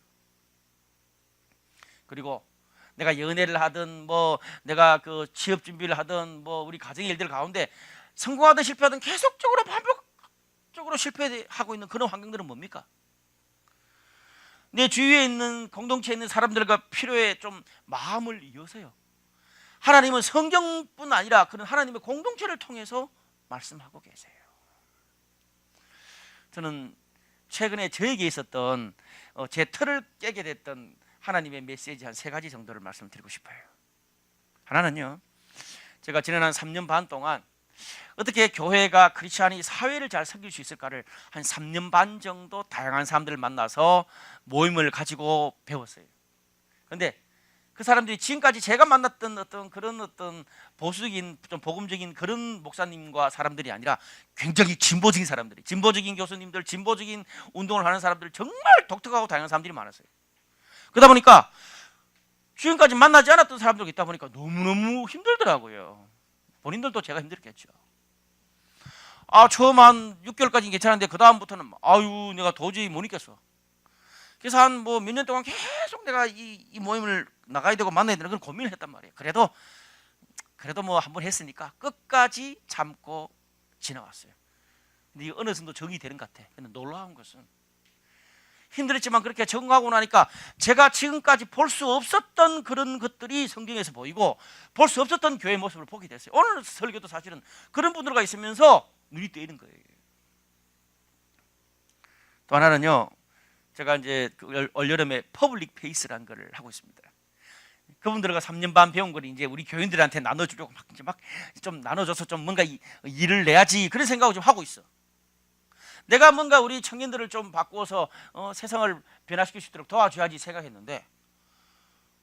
그리고 내가 연애를 하든 뭐 내가 그 취업 준비를 하든 뭐 우리 가정의 일들 가운데 성공하든 실패하든 계속적으로 반복적으로 실패하고 있는 그런 환경들은 뭡니까? 내 주위에 있는 공동체에 있는 사람들과 필요에 좀 마음을 여세요. 하나님은 성경뿐 아니라 그런 하나님의 공동체를 통해서 말씀하고 계세요. 저는 최근에 저에게 있었던 제 틀을 깨게 됐던 하나님의 메시지 한 3가지 정도를 말씀드리고 싶어요. 하나는요, 제가 지난 한 3년 반 동안 어떻게 교회가, 크리스찬이 사회를 잘 섬길 수 있을까를 한 3년 반 정도 다양한 사람들을 만나서 모임을 가지고 배웠어요. 그런데 그 사람들이 지금까지 제가 만났던 어떤 보수적인, 좀 복음적인 그런 목사님과 사람들이 아니라 굉장히 진보적인 사람들이, 진보적인 교수님들, 진보적인 운동을 하는 사람들, 정말 독특하고 다양한 사람들이 많았어요. 그러다 보니까 지금까지 만나지 않았던 사람들이 있다 보니까 너무너무 힘들더라고요. 본인들도 제가 힘들겠죠. 처음 한 6개월까지는 괜찮은데 그 다음부터는 내가 도저히 못 있겠어. 그래서 한 뭐 몇 년 동안 계속 내가 이 모임을 나가야 되고 만나야 되는 그런 고민을 했단 말이에요. 그래도 뭐 한 번 했으니까 끝까지 참고 지나왔어요. 근데 어느 정도 적응이 되는 것 같아. 근데 놀라운 것은 힘들었지만 그렇게 적응하고 나니까 제가 지금까지 볼 수 없었던 그런 것들이 성경에서 보이고 볼 수 없었던 교회 모습을 보게 됐어요. 오늘 설교도 사실은 그런 분들과 있으면서 눈이 뜨이는 거예요. 또 하나는요, 제가 이제 올여름에 퍼블릭 페이스라는 걸 하고 있습니다. 그분들과 3년 반 배운 걸 이제 우리 교인들한테 나눠주려고 막 좀 나눠줘서 좀 뭔가 일을 내야지, 그런 생각을 좀 하고 있어. 내가 뭔가 우리 청년들을 좀 바꾸어서 세상을 변화시킬 수 있도록 도와줘야지 생각했는데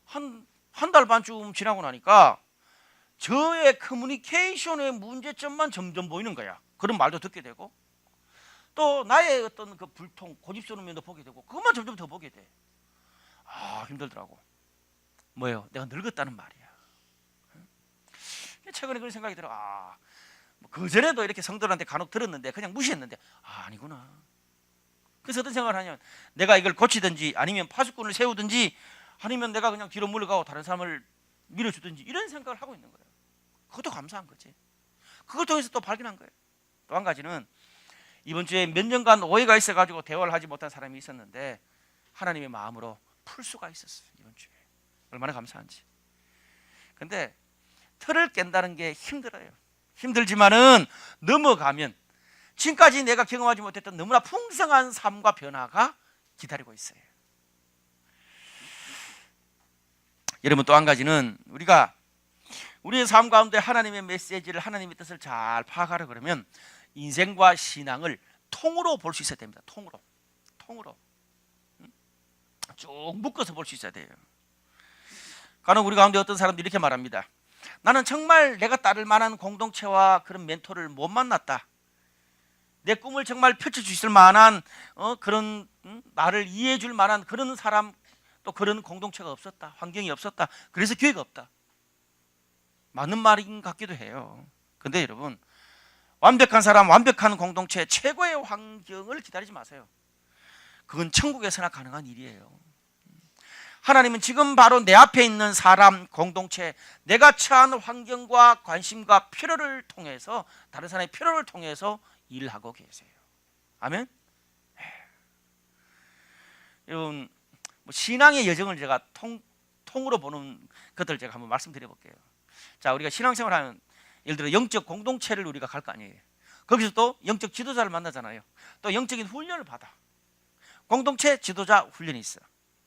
한 달 반쯤 지나고 나니까 저의 커뮤니케이션의 문제점만 점점 보이는 거야. 그런 말도 듣게 되고 또 나의 어떤 그 불통, 고집스러운 면도 보게 되고 그것만 점점 더 보게 돼. 힘들더라고. 뭐예요? 내가 늙었다는 말이야. 최근에 그런 생각이 들어. 그전에도 이렇게 성도들한테 간혹 들었는데 그냥 무시했는데 아니구나. 그래서 어떤 생각을 하냐면 내가 이걸 고치든지 아니면 파수꾼을 세우든지 아니면 내가 그냥 뒤로 물러가고 다른 사람을 밀어주든지 이런 생각을 하고 있는 거예요. 그것도 감사한 거지. 그걸 통해서 또 발견한 거예요. 또 한 가지는 이번 주에 몇 년간 오해가 있어가지고 대화를 하지 못한 사람이 있었는데 하나님의 마음으로 풀 수가 있었어요. 이번 주에 얼마나 감사한지. 근데 틀을 깬다는 게 힘들어요. 힘들지만은 넘어가면 지금까지 내가 경험하지 못했던 너무나 풍성한 삶과 변화가 기다리고 있어요. 여러분, 또 한 가지는 우리가 우리의 삶 가운데 하나님의 메시지를, 하나님의 뜻을 잘 파악하려 그러면 인생과 신앙을 통으로 볼 수 있어야 됩니다. 통으로 쭉 묶어서 볼 수 있어야 돼요. 간혹 우리 가운데 어떤 사람들이 이렇게 말합니다. 나는 정말 내가 따를 만한 공동체와 그런 멘토를 못 만났다. 내 꿈을 정말 펼칠 수 있을 만한 그런 나를 이해해 줄 만한 그런 사람, 또 그런 공동체가 없었다. 환경이 없었다. 그래서 교회가 없다. 맞는 말인 것 같기도 해요. 근데 여러분, 완벽한 사람, 완벽한 공동체, 최고의 환경을 기다리지 마세요. 그건 천국에서나 가능한 일이에요. 하나님은 지금 바로 내 앞에 있는 사람, 공동체, 내가 처한 환경과 관심과 필요를 통해서, 다른 사람의 필요를 통해서 일하고 계세요. 아멘? 여러분, 신앙의 여정을 제가 통으로 보는 것들을 제가 한번 말씀드려 볼게요. 자, 우리가 신앙생활하면 예를 들어 영적 공동체를 우리가 갈 거 아니에요. 거기서 또 영적 지도자를 만나잖아요. 또 영적인 훈련을 받아. 공동체 지도자 훈련이 있어.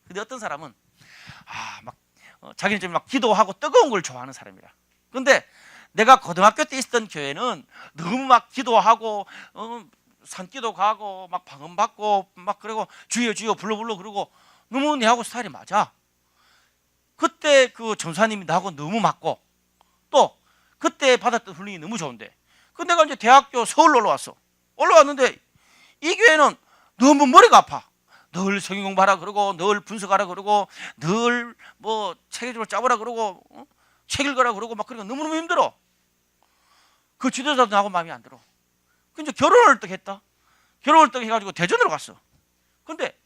근데 어떤 사람은 자기는 좀 막 기도하고 뜨거운 걸 좋아하는 사람이라. 근데 내가 고등학교 때 있었던 교회는 너무 막 기도하고 산기도 가고 막 방언 받고 막 그리고 주여 주여 불러 그러고 너무 내하고 스타일이 맞아. 그때 그 전사님이 나하고 너무 맞고 또 그때 받았던 훈련이 너무 좋은데, 근데 내가 이제 대학교 서울로 올라왔는데 이 교회는 너무 머리가 아파. 늘 성경 공부하라 그러고, 늘 분석하라 그러고, 늘 뭐 체계적으로 짜보라 그러고, 책 읽으라 그러고 막 그러니까 너무너무 힘들어. 그 지도자도 나하고 마음에 안 들어. 근데 결혼을 또 했다. 결혼을 또 해가지고 대전으로 갔어. 근데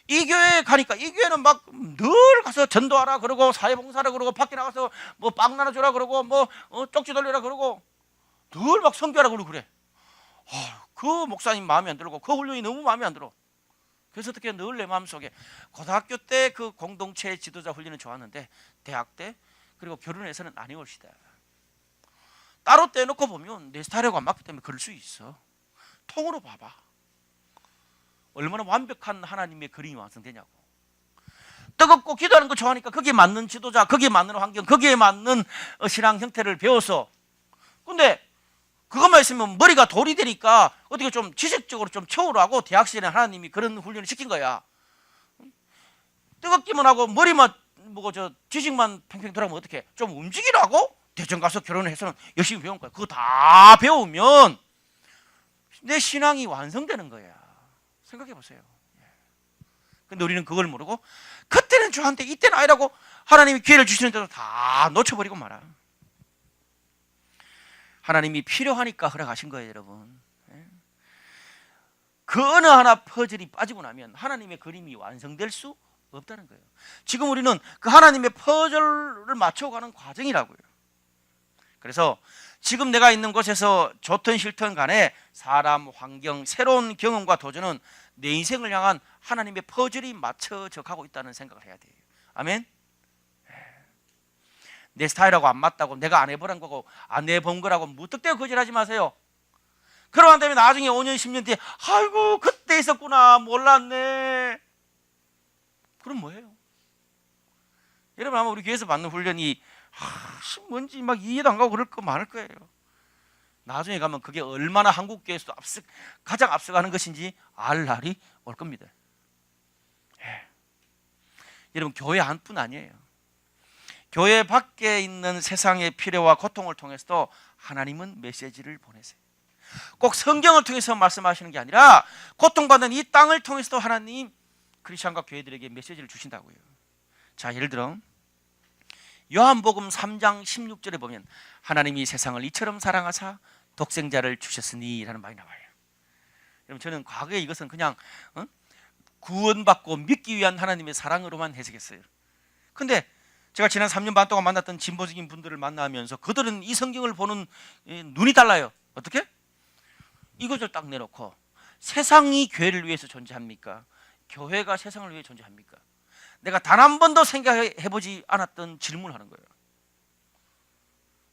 이 교회에 가니까 이 교회는 막 늘 가서 전도하라 그러고, 사회봉사하라 그러고, 밖에 나가서 뭐 빵 나눠주라 그러고, 뭐 쪽지 돌려라 그러고, 늘 막 선교하라 그러고 그래. 그 목사님 마음에 안 들고, 그 훈련이 너무 마음에 안 들어. 그래서 어떻게 늘 내 마음속에 고등학교 때 그 공동체 지도자 훈련은 좋았는데 대학 때 그리고 결혼해서는 안 해올시다. 따로 떼놓고 보면 내 스타일하고 안 맞기 때문에 그럴 수 있어. 통으로 봐봐. 얼마나 완벽한 하나님의 그림이 완성되냐고. 뜨겁고 기도하는 거 좋아하니까 거기에 맞는 지도자, 거기에 맞는 환경, 거기에 맞는 신앙 형태를 배워서, 근데 그것만 있으면 머리가 돌이 되니까 어떻게 좀 지식적으로 좀 채우라고 대학 시절에 하나님이 그런 훈련을 시킨 거야. 뜨겁기만 하고 머리만 뭐고 저 지식만 팽팽 돌아가면 어떻게? 좀 움직이라고 대전 가서 결혼해서는 열심히 배운 거야. 그거 다 배우면 내 신앙이 완성되는 거야. 생각해 보세요. 근데 우리는 그걸 모르고 그때는 좋았는데 이때는 아니라고 하나님이 기회를 주시는데도 다 놓쳐버리고 말아. 하나님이 필요하니까 허락하신 거예요, 여러분. 그 어느 하나 퍼즐이 빠지고 나면 하나님의 그림이 완성될 수 없다는 거예요. 지금 우리는 그 하나님의 퍼즐을 맞춰가는 과정이라고요. 그래서 지금 내가 있는 곳에서 좋든 싫든 간에 사람, 환경, 새로운 경험과 도전은 내 인생을 향한 하나님의 퍼즐이 맞춰져 가고 있다는 생각을 해야 돼요. 아멘? 내 스타일하고 안 맞다고 내가 안 해보란 거고 안 해본 거라고 무턱대고 거절하지 마세요. 그러면 되면 나중에 5년 10년 뒤에 아이고 그때 있었구나 몰랐네. 그럼 뭐예요? 여러분 아마 우리 교회에서 받는 훈련이 뭔지 막 이해도 안 가고 그럴 거 많을 거예요. 나중에 가면 그게 얼마나 한국 교회에서 가장 앞서가는 것인지 알 날이 올 겁니다. 여러분 교회 안뿐 아니에요. 교회 밖에 있는 세상의 필요와 고통을 통해서도 하나님은 메시지를 보내세요. 꼭 성경을 통해서 말씀하시는 게 아니라 고통받는 이 땅을 통해서도 하나님 크리스천과 교회들에게 메시지를 주신다고요. 자, 예를 들어 요한복음 3장 16절에 보면 하나님이 세상을 이처럼 사랑하사 독생자를 주셨으니 라는 말이 나와요. 여러분 저는 과거에 이것은 그냥 구원받고 믿기 위한 하나님의 사랑으로만 해석했어요. 근데 제가 지난 3년 반 동안 만났던 진보적인 분들을 만나면서 그들은 이 성경을 보는 눈이 달라요. 어떻게? 이것을 딱 내놓고 세상이 교회를 위해서 존재합니까? 교회가 세상을 위해 존재합니까? 내가 단 한 번도 생각해보지 않았던 질문을 하는 거예요.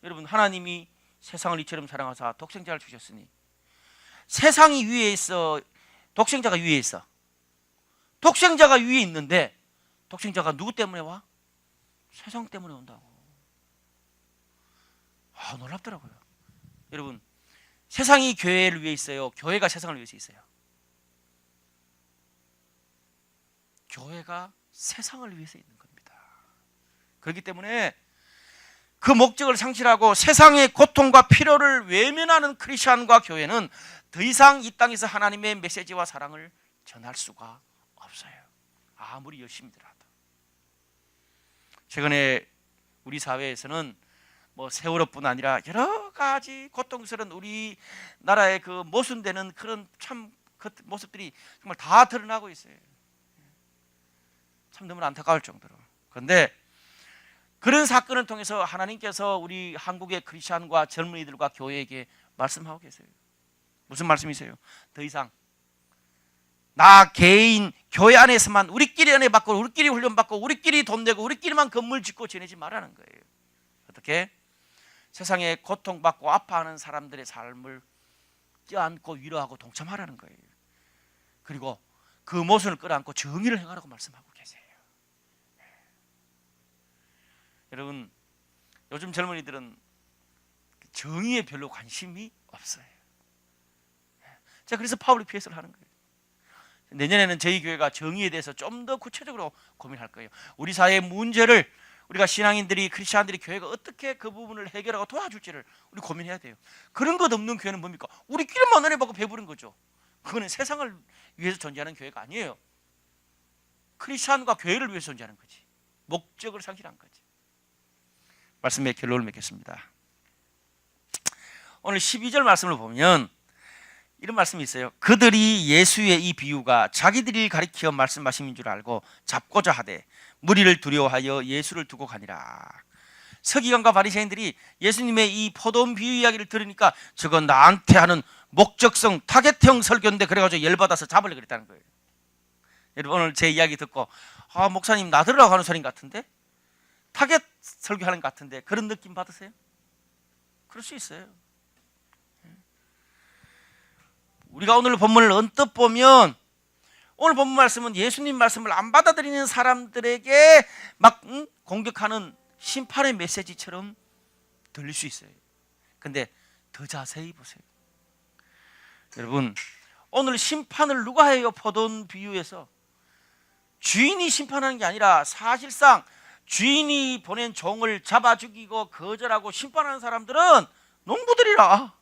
여러분 하나님이 세상을 이처럼 사랑하사 독생자를 주셨으니 세상이 위에 있어, 독생자가 위에 있어. 독생자가 위에 있는데 독생자가 누구 때문에 와? 세상 때문에 온다고. 놀랍더라고요. 여러분 세상이 교회를 위해 있어요? 교회가 세상을 위해서 있어요? 교회가 세상을 위해서 있는 겁니다. 그렇기 때문에 그 목적을 상실하고 세상의 고통과 필요를 외면하는 크리스천과 교회는 더 이상 이 땅에서 하나님의 메시지와 사랑을 전할 수가 없어요. 아무리 열심히 들어도. 최근에 우리 사회에서는 뭐 세월호뿐 아니라 여러 가지 고통스러운 우리나라의 그 모순되는 그런 참 그 모습들이 정말 다 드러나고 있어요. 참 너무 안타까울 정도로. 그런데 그런 사건을 통해서 하나님께서 우리 한국의 크리스천과 젊은이들과 교회에게 말씀하고 계세요. 무슨 말씀이세요? 더 이상 나 개인 교회 안에서만 우리끼리 은혜 받고 우리끼리 훈련 받고 우리끼리 돈 내고 우리끼리만 건물 짓고 지내지 말라는 거예요. 어떻게? 세상에 고통받고 아파하는 사람들의 삶을 껴안고 위로하고 동참하라는 거예요. 그리고 그 모순을 끌어안고 정의를 행하라고 말씀하고 계세요. 여러분 요즘 젊은이들은 정의에 별로 관심이 없어요. 자, 그래서 파블릭 PS를 하는 거예요. 내년에는 저희 교회가 정의에 대해서 좀 더 구체적으로 고민할 거예요. 우리 사회의 문제를 우리가 신앙인들이 크리스천들이 교회가 어떻게 그 부분을 해결하고 도와줄지를 우리 고민해야 돼요. 그런 것 없는 교회는 뭡니까? 우리끼리만 은혜 받고 배부른 거죠. 그거는 세상을 위해서 존재하는 교회가 아니에요. 크리스천과 교회를 위해서 존재하는 거지. 목적을 상실한 거지. 말씀의 결론을 맺겠습니다. 오늘 12절 말씀을 보면 이런 말씀이 있어요. 그들이 예수의 이 비유가 자기들이 가리켜 말씀하심인 줄 알고 잡고자 하되 무리를 두려워하여 예수를 두고 가니라. 서기관과 바리새인들이 예수님의 이 포도원 비유 이야기를 들으니까 저건 나한테 하는 목적성 타겟형 설교인데 그래가지고 열받아서 잡으려고 그랬다는 거예요. 여러분 오늘 제 이야기 듣고 목사님 나 들으라고 하는 소린 같은데? 타겟 설교하는 것 같은데 그런 느낌 받으세요? 그럴 수 있어요. 우리가 오늘 본문을 언뜻 보면 오늘 본문 말씀은 예수님 말씀을 안 받아들이는 사람들에게 막 공격하는 심판의 메시지처럼 들릴 수 있어요. 근데 더 자세히 보세요. 여러분 오늘 심판을 누가 해요? 포도원 비유에서 주인이 심판하는 게 아니라 사실상 주인이 보낸 종을 잡아 죽이고 거절하고 심판하는 사람들은 농부들이라.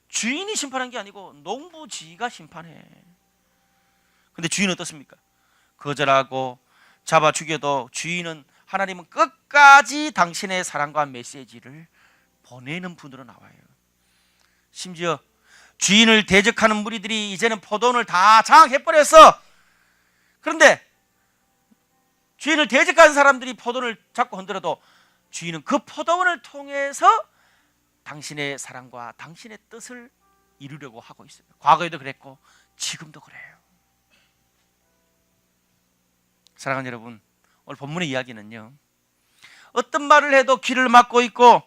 주인이 심판한 게 아니고 농부지가 심판해. 근데 주인은 어떻습니까? 거절하고 잡아 죽여도 주인은 하나님은 끝까지 당신의 사랑과 메시지를 보내는 분으로 나와요. 심지어 주인을 대적하는 무리들이 이제는 포도원을 다 장악해버렸어. 그런데 주인을 대적하는 사람들이 포도원을 잡고 흔들어도 주인은 그 포도원을 통해서 당신의 사랑과 당신의 뜻을 이루려고 하고 있어요. 과거에도 그랬고 지금도 그래요. 사랑하는 여러분, 오늘 본문의 이야기는요, 어떤 말을 해도 귀를 막고 있고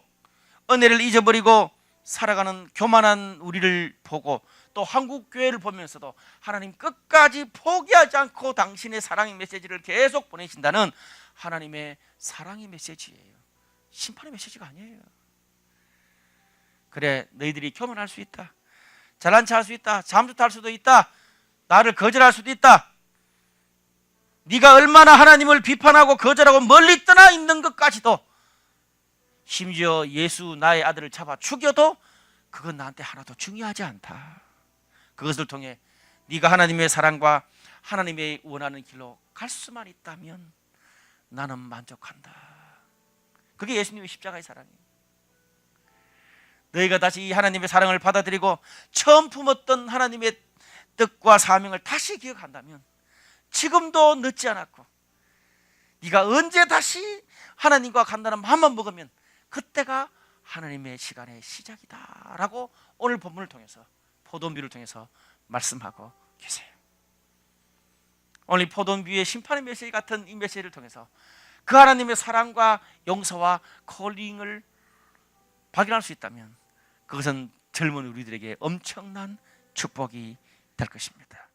은혜를 잊어버리고 살아가는 교만한 우리를 보고 또 한국 교회를 보면서도 하나님 끝까지 포기하지 않고 당신의 사랑의 메시지를 계속 보내신다는 하나님의 사랑의 메시지예요. 심판의 메시지가 아니에요. 그래, 너희들이 교만할 수 있다, 잘난 체 할 수 있다, 잠수탈 수도 있다, 나를 거절할 수도 있다. 네가 얼마나 하나님을 비판하고 거절하고 멀리 떠나 있는 것까지도, 심지어 예수 나의 아들을 잡아 죽여도 그건 나한테 하나도 중요하지 않다. 그것을 통해 네가 하나님의 사랑과 하나님의 원하는 길로 갈 수만 있다면 나는 만족한다. 그게 예수님의 십자가의 사랑이에요. 너희가 다시 이 하나님의 사랑을 받아들이고 처음 품었던 하나님의 뜻과 사명을 다시 기억한다면 지금도 늦지 않았고, 네가 언제 다시 하나님과 간다는 마음만 먹으면 그때가 하나님의 시간의 시작이다 라고 오늘 본문을 통해서, 포도원 비유를 통해서 말씀하고 계세요. 오늘 포도원 비유의 심판의 메시지 같은 이 메시지를 통해서 그 하나님의 사랑과 용서와 콜링을 발견할 수 있다면 그것은 젊은 우리들에게 엄청난 축복이 될 것입니다.